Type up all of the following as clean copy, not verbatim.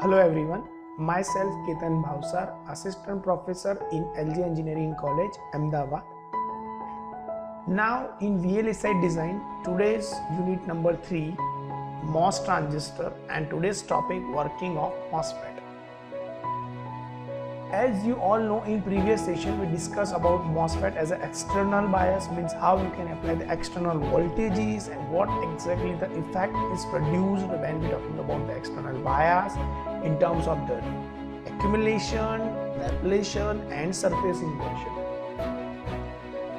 Hello everyone, myself Ketan Bhavsar, Assistant Professor in LG Engineering College, Ahmedabad. Now in VLSI design, today's unit number 3, MOS transistor, and today's topic working of MOSFET. As you all know, in previous session we discussed about MOSFET as an external bias, means how you can apply the external voltages and what exactly the effect is produced when we are talking about the external bias in terms of the accumulation, depletion and surface inversion.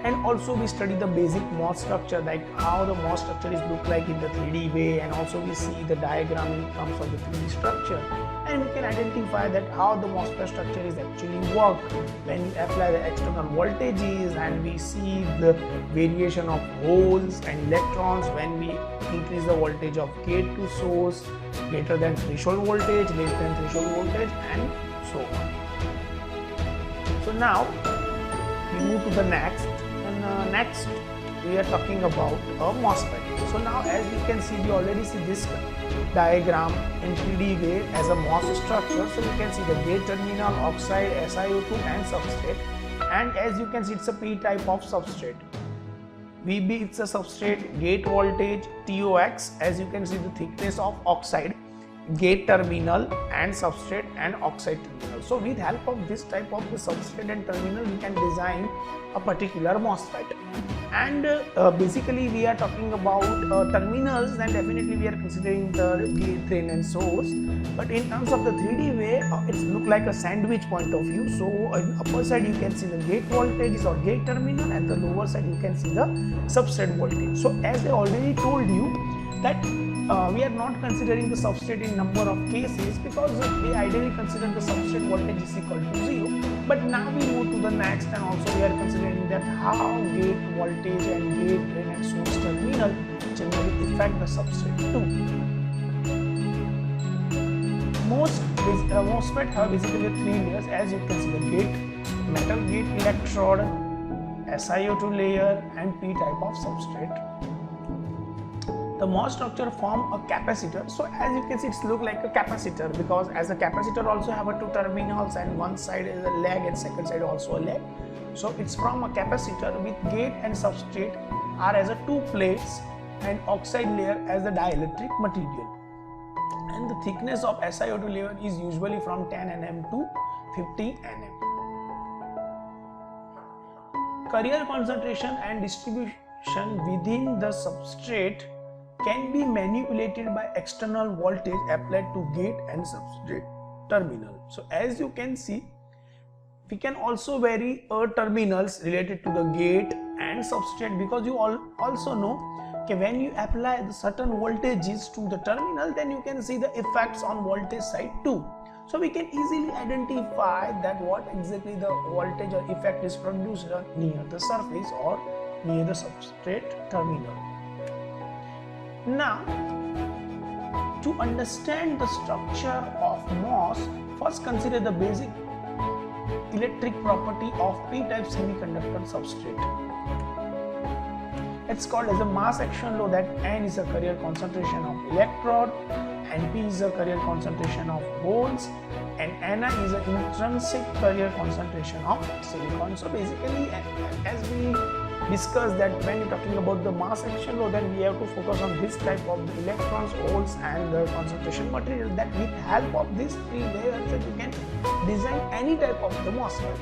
And also we study the basic MOS structure, like how the MOS structure is look like in the 3D way, and also we see the diagram in terms of the 3D structure, and we can identify that how the MOSFET structure is actually work when we apply the external voltages, and we see the variation of holes and electrons when we increase the voltage of gate to source greater than threshold voltage, less than threshold voltage, and so on. So now we move to the next. Next we are talking about a MOSFET. So now as you can see, we already see this diagram in 3D way as a MOS structure. So you can see the gate terminal, oxide, SiO2 and substrate, and as you can see it's a p-type of substrate. VB, it's a substrate, gate voltage, TOX, as you can see the thickness of oxide, gate terminal and substrate and oxide terminal. So with help of this type of the substrate and terminal, we can design a particular MOSFET. And basically we are talking about terminals, then definitely we are considering the gate, drain and source. But in terms of the 3D way, it looks like a sandwich point of view. So on the upper side you can see the gate voltage or gate terminal, and the lower side you can see the substrate voltage. So as I already told you that we are not considering the substrate in number of cases, because we ideally consider the substrate voltage is equal to 0. But now we move to the next, and also we are considering that how gate voltage and gate, drain and source terminal generally affect the substrate too. Most MOSFET have basically 3 layers, as you can see the gate, metal gate electrode, SiO2 layer and p-type of substrate. The MOS structure form a capacitor. So as you can see, it's look like a capacitor, because as a capacitor also have a 2 terminals, and one side is a leg and second side also a leg. So it's from a capacitor with gate and substrate are as a 2 plates and oxide layer as the dielectric material. And the thickness of SiO2 layer is usually from 10 nm to 50 nm. Carrier concentration and distribution within the substrate can be manipulated by external voltage applied to gate and substrate terminal. So as you can see, we can also vary terminals related to the gate and substrate, because you also know okay, when you apply the certain voltages to the terminal, then you can see the effects on voltage side too. So we can easily identify that what exactly the voltage or effect is produced near the surface or near the substrate terminal. Now, to understand the structure of MOS, first consider the basic electric property of p-type semiconductor substrate. It's called as a mass action law, that N is a carrier concentration of electrode, and P is a carrier concentration of holes, and Ni is an intrinsic carrier concentration of silicon. So basically, as we discuss that when you're talking about the mass action law, then we have to focus on this type of the electrons, holes and the concentration material, that with help of these 3 layers that you can design any type of the MOSFET.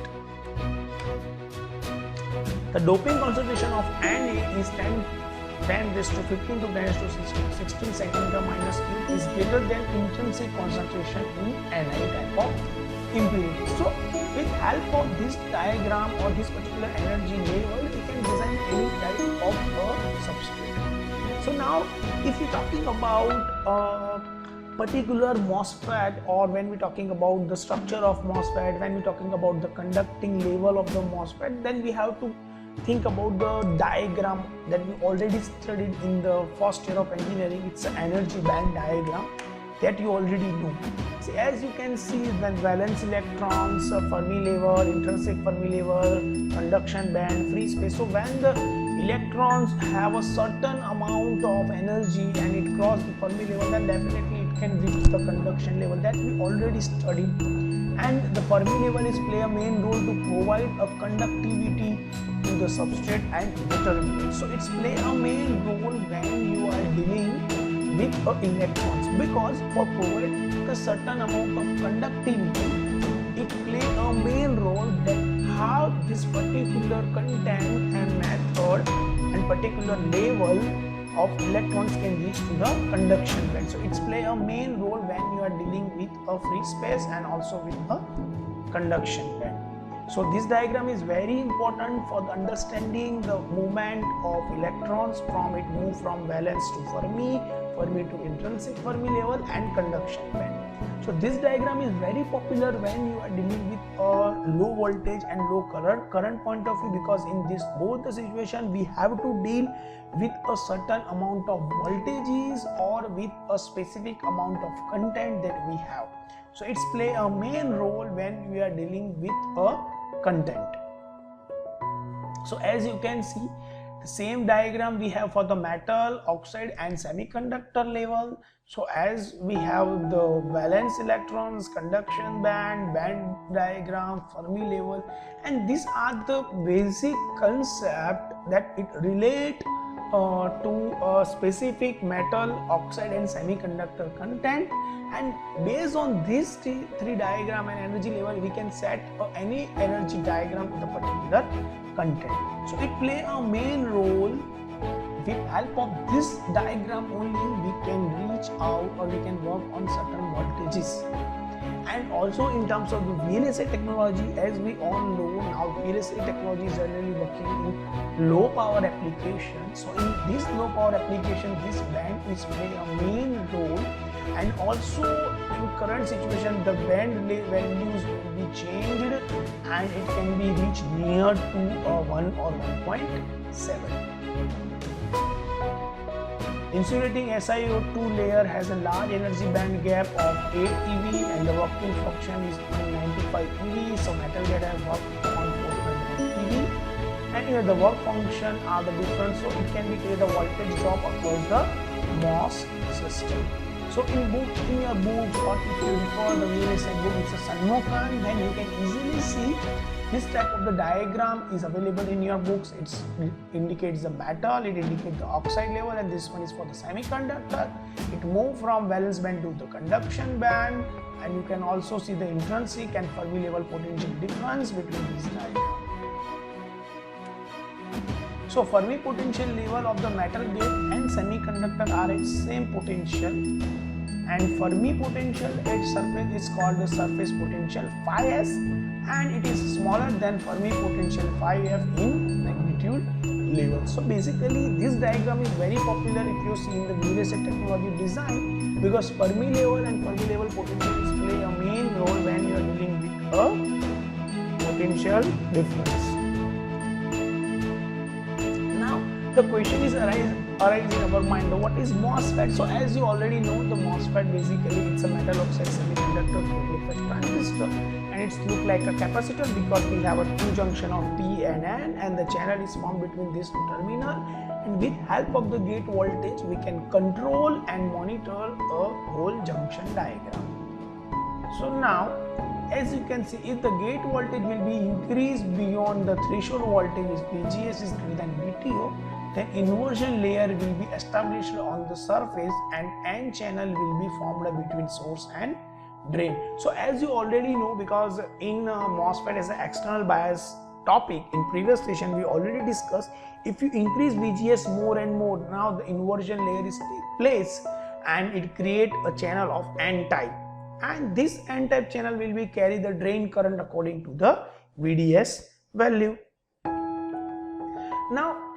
The doping concentration of Na is 10 raised to 15 to 10 raised to 16 centimeter minus cube is greater than intrinsic concentration in Ni type of impurity. So with help of this diagram or this particular energy level, we can design any type of a substrate. So now if you're talking about a particular MOSFET, or when we're talking about the structure of MOSFET, when we're talking about the conducting level of the MOSFET, then we have to think about the diagram that we already studied in the first year of engineering. It's an energy band diagram that you already know. See, as you can see, the valence electrons, Fermi level, intrinsic Fermi level, conduction band, free space. So when the electrons have a certain amount of energy and it crosses the Fermi level, then definitely it can reach the conduction level that we already studied. And the Fermi level is play a main role to provide a conductivity to the substrate and determinant. So it's play a main role when you are dealing with electrons, because for providing a certain amount of conductivity, it play a main role that how this particular content and method and particular level of electrons can reach to the conduction band. So it's play a main role when you are dealing with a free space and also with a conduction band. So this diagram is very important for the understanding the movement of electrons from it move from valence to Fermi, Fermi to intrinsic Fermi level and conduction band. So this diagram is very popular when you are dealing with a low voltage and low current point of view, because in this both the situation we have to deal with a certain amount of voltages or with a specific amount of content that we have. So it's play a main role when we are dealing with a content. So as you can see, the same diagram we have for the metal, oxide and semiconductor level. So as we have the valence electrons, conduction band, band diagram, Fermi level, and these are the basic concept that it relate to a specific metal, oxide and semiconductor content, and based on these three diagram and energy level we can set any energy diagram with a particular content. So it play a main role. With help of this diagram only we can reach out or we can work on certain voltages. And also in terms of the VLSI technology, as we all know now, VLSI technology is generally working in low power application. So in this low power application, this band is playing a main role, and also in current situation the band values will be changed and it can be reached near to 1 or 1.7. Insulating SiO2 layer has a large energy band gap of 8 eV and the working function is 95 eV. So metal gate has work on 400 eV, and here the work function are the different, so it can be create a voltage drop across the MOS system. So in your book, or if you refer the VLSI book, it's a Sanmokan, then you can easily see this type of the diagram is available in your books. It indicates the metal, it indicates the oxide level, and this one is for the semiconductor. It moves from valence band to the conduction band, and you can also see the intrinsic and Fermi level potential difference between these diagrams. So Fermi potential level of the metal gate and semiconductor are at same potential, and Fermi potential at surface is called the surface potential phi s, and it is smaller than Fermi potential phi f in magnitude level. So basically this diagram is very popular if you see in the VLSI technology design, because Fermi level and Fermi level potentials play a main role when you are dealing with a potential difference. The question is arise in our mind, what is MOSFET? So as you already know, the MOSFET basically it's a metal oxide semiconductor FET transistor, and it's look like a capacitor because we have a two junction of P and N, and the channel is formed between these two terminals, and with help of the gate voltage we can control and monitor a whole junction diagram. So now as you can see, if the gate voltage will be increased beyond the threshold voltage, which VGS is greater than VTO, then inversion layer will be established on the surface and N channel will be formed between source and drain. So as you already know, because in MOSFET as an external bias topic in previous session we already discussed, if you increase VGS more and more, now the inversion layer is take place and it create a channel of N type, and this N type channel will be carry the drain current according to the VDS value. Now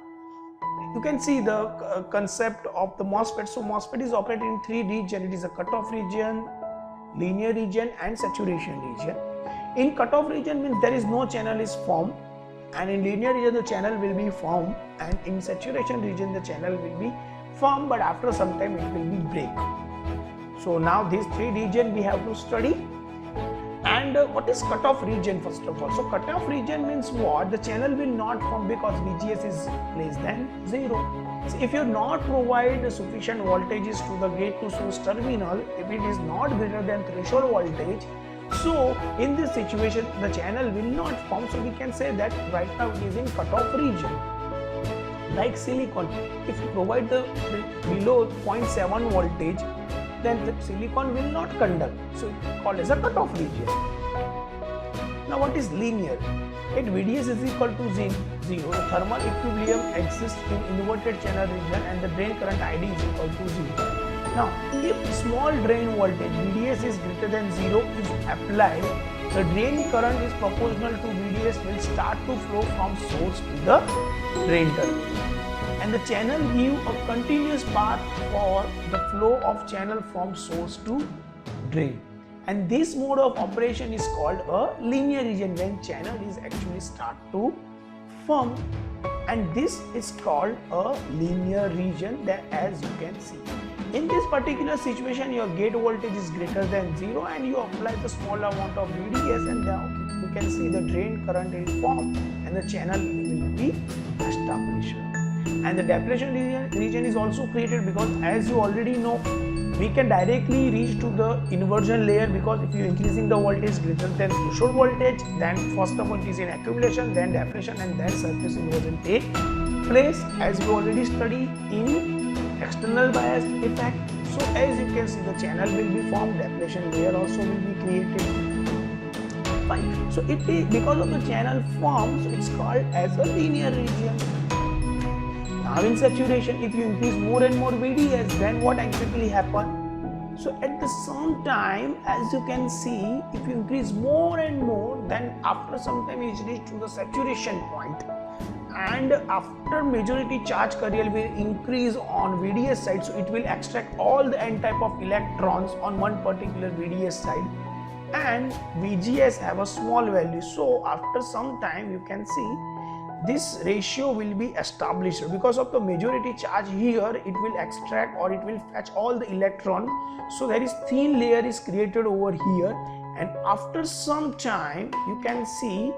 you can see the concept of the MOSFET. So MOSFET is operated in three regions. It is a cutoff region, linear region and saturation region. In cutoff region means there is no channel is formed, and in linear region the channel will be formed, and in saturation region the channel will be formed, but after some time it will be break. So now these three regions we have to study. And what is cutoff region first of all? So cutoff region means what? The channel will not form because VGS is less than 0. So if you not provide sufficient voltages to the gate to source terminal, if it is not greater than threshold voltage, so in this situation the channel will not form. So we can say that right now it is in cutoff region. Like silicon, if you provide the below 0.7 voltage, then the silicon will not conduct. So it's called as a cutoff region. Now what is linear? At VDS is equal to 0, the thermal equilibrium exists in inverted channel region and the drain current ID is equal to 0. Now, if small drain voltage VDS is greater than 0 is applied, the drain current is proportional to VDS will start to flow from source to the drain terminal. And the channel give a continuous path for the flow of channel from source to drain. And this mode of operation is called a linear region when channel is actually start to form, and this is called a linear region that as you can see. In this particular situation your gate voltage is greater than 0 and you apply the small amount of VDS and now you can see the drain current will form and the channel will be established. And the depletion region is also created because as you already know, we can directly reach to the inversion layer, because if you increasing the voltage greater than threshold voltage, then first of all it is in accumulation, then depletion and then surface inversion take place, as we already studied in external bias effect. So as you can see the channel will be formed, depletion layer also will be created. Fine. So it is because of the channel form, so it's called as a linear region. Now in saturation, if you increase more and more VDS, then what exactly happen? So at the same time, as you can see, if you increase more and more, then after some time it reach to the saturation point, and after majority charge carrier will increase on VDS side, so it will extract all the n type of electrons on one particular VDS side, and VGS have a small value. So after some time you can see this ratio will be established because of the majority charge here. It will extract or it will fetch all the electron, so there is thin layer is created over here, and after some time you can see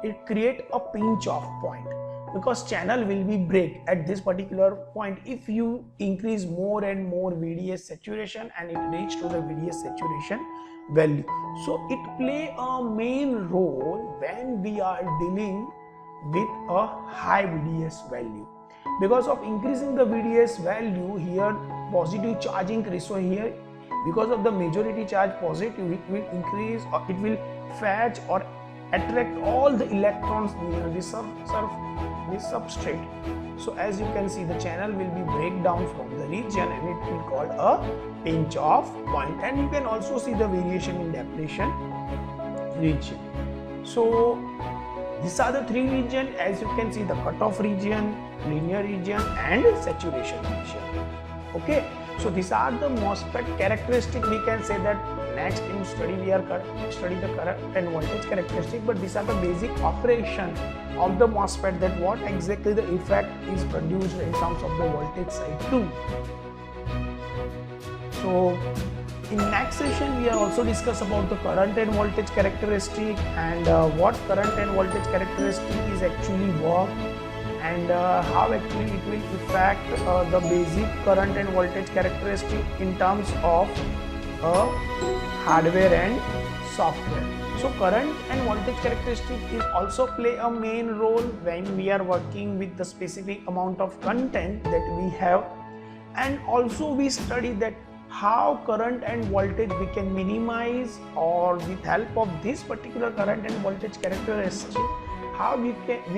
it create a pinch off point because channel will be break at this particular point if you increase more and more VDS saturation and it reach to the VDS saturation value. So it play a main role when we are dealing with a high VDS value. Because of increasing the VDS value here, positive charge increase, so here because of the majority charge positive, it will increase or it will fetch or attract all the electrons near the substrate. So as you can see the channel will be break down from the region and it will called a pinch off point, and you can also see the variation in depletion region. So these are the three regions, as you can see, the cutoff region, linear region and saturation region. Okay, so these are the MOSFET characteristic. We can say that next in study we are study the current and voltage characteristic, but these are the basic operation of the MOSFET, that what exactly the effect is produced in terms of the voltage side too. So in next session we are also discuss about the current and voltage characteristic and what current and voltage characteristic is actually work, and how actually it will affect the basic current and voltage characteristic in terms of hardware and software. So current and voltage characteristic is also play a main role when we are working with the specific amount of content that we have, and also we study that how current and voltage we can minimize, or with help of this particular current and voltage characteristic, how we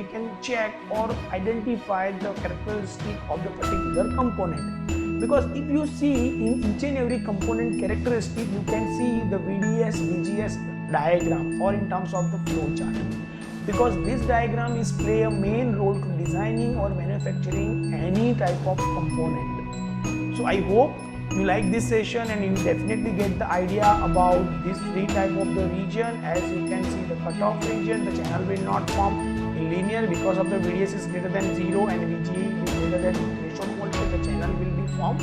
can check or identify the characteristic of the particular component. Because if you see in each and every component characteristic, you can see the VDS VGS diagram or in terms of the flow chart, because this diagram is play a main role to designing or manufacturing any type of component. So I hope you like this session and you definitely get the idea about these three type of the region. As you can see, the cutoff region, the channel will not form in linear because of the VDS is greater than 0 and VGE is greater than threshold voltage, the channel will be formed.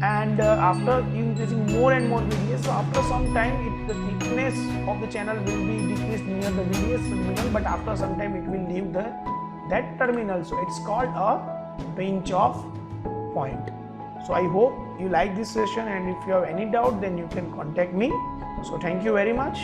And after increasing more and more VDS, so after some time the thickness of the channel will be decreased near the VDS terminal, but after some time it will leave that terminal. So it's called a pinch of point. So I hope you like this session, and if you have any doubt then you can contact me. So thank you very much.